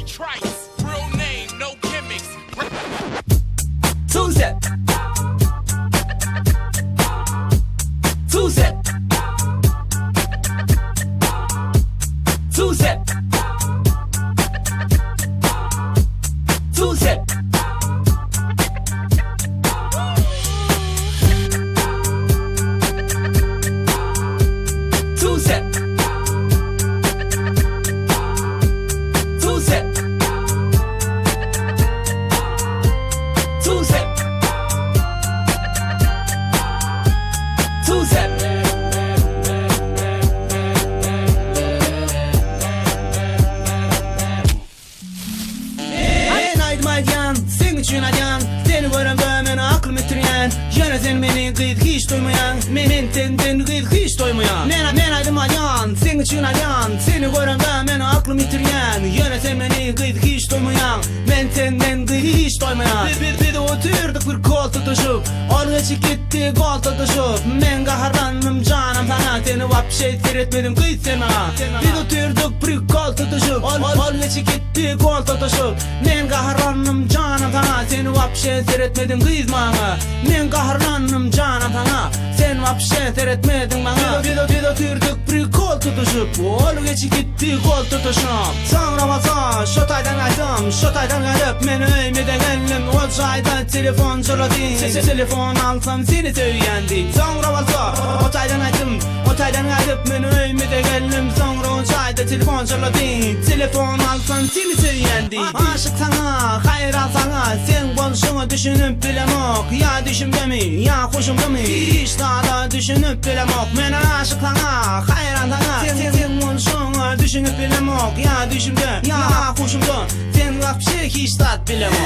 Trice, real name, no gimmicks. Tuesday. Tuesday. Tuesday. Tuesday. Tuesday. Sen için ayan, seni göremem ben aklım itiren. Yana sen beni kıyıt hiç duymayan, men tenden kıyıt hiç duymayan. Men aydım ayan, sen için ayan, seni göremem ben aklım itiren. Yana sen beni kıyıt hiç duymayan, men tenden kıyıt hiç duymayan. Bir de oturduk bir kol tutuşup, oraya gitti kol tutuşup. Men kahramanım canım sana, seni vapşe seyretmedim kıyıt sen bana. Bir de oturduk bir kol tutuşup, oraya gitti kol tutuşup. Men kahramanım canım sana, seni vapşe seyretmedim kız bana. Men kahramanım canım sana, sen vapşe seyretmedin bana. Bir de oturduk bir kol tutuşup, oraya gitti kol tutuşup. Sonra vasa şotaydan aydım, şotaydan gelip men öymeden geldim. O çayda telefon çaladı, telefon alsam seni söylendi. Sonra vasa otaydan aydım, otaydan gelip men öymeden geldim. Sonra o çayda telefon çaladı, telefon alsam seni söylendi. Aşık sana, hayran sana, sen konuşunu düşünüp bilemok. Ya düşümde mi, ya hoşumda mı, hiç daha da düşünüp bilemok. Men aşık sana, hayran sana, sen konuşunu düşünüp bilemok. Ya düşümde, ya hoşumda, sen vapşe hiç tat bilemok.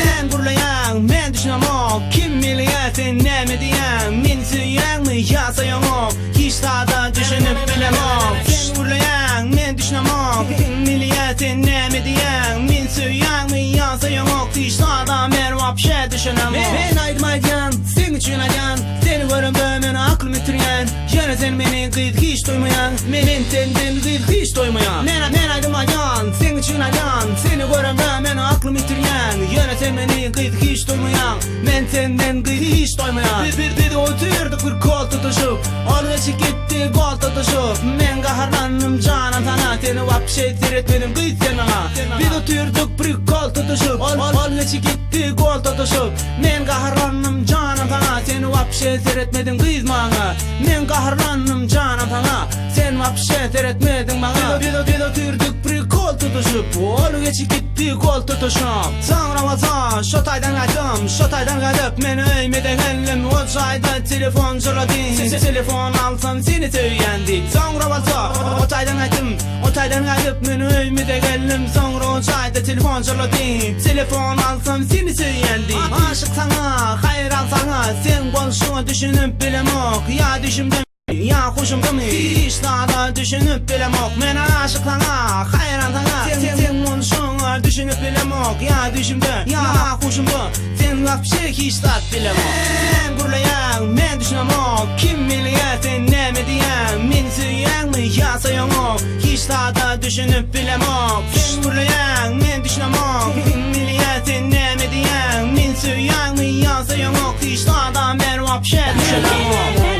Men burlayan, men düşünemok. Kim biliyor sen ne mi diyen, men söyleyen mi ya sayamok. Hiç daha da düşünüp bilemok. Sen burlayan, men düşünemok. Kim biliyor sen ne mi diyen, men söyleyen mi ya sayamok. Hiç daha da men vapşe düşünemok. Men aydmayken, sen için ayan, seni göremem ben aklım itiren. Yana sen beni kıyıt hiç duymayan, men tenden kıyıt hiç duymayan. Men aydım ayan, sen için ayan, seni göremem ben aklım itiren. Yana sen beni kıyıt hiç duymayan, men tenden kıyıt hiç duymayan. Bir de oturduk bir kol tutuşup, oraya gitti kol tutuşup. Men kahramanım canım sana, seni vapşe seyretmedim kıyıt sen bana. Bir de oturduk bir kol tutuşup, oraya gitti kol tutuşup. Men kahramanım canım sana, seni vapşe seyretmedim kıyıt bana. Men kahramanım canım sana, sen vapşe seyretmedin bana. Bir de oturduk bir kol tutuşup, oraya gitti kol tutuşup. Sonra vasa şotaydan aydım, şotaydan gelip men öymeden geldim. O çayda telefon çaladı, telefon alsam seni söylendi. Sonra vasa otaydan aydım, otaydan gelip men öymeden geldim. Sonra o çayda telefon çaladı, telefon alsam seni söylendi. Aşık sana, hayran sana, sen konuşunu düşünüp bilemok. Ya düşümde ya hoşumda mı, hiç daha da düşünüp bilemok. Men aşık sana, hayran sana, sen konuşunu düşünüp bilemok. Ya düşümde, ya hoşumda, sen vapşe hiç tat bilemok. Men burlayan, men düşünemok. Kim biliyor sen ne mi diyen, men söyleyen mi ya sayamok. Hiç daha da düşünüp bilemok. Sen burlayan, men düşünemok. Kim biliyor sen ne mi diyen, men söyleyen mi ya sayamok. Hiç daha da men vapşe düşünemok.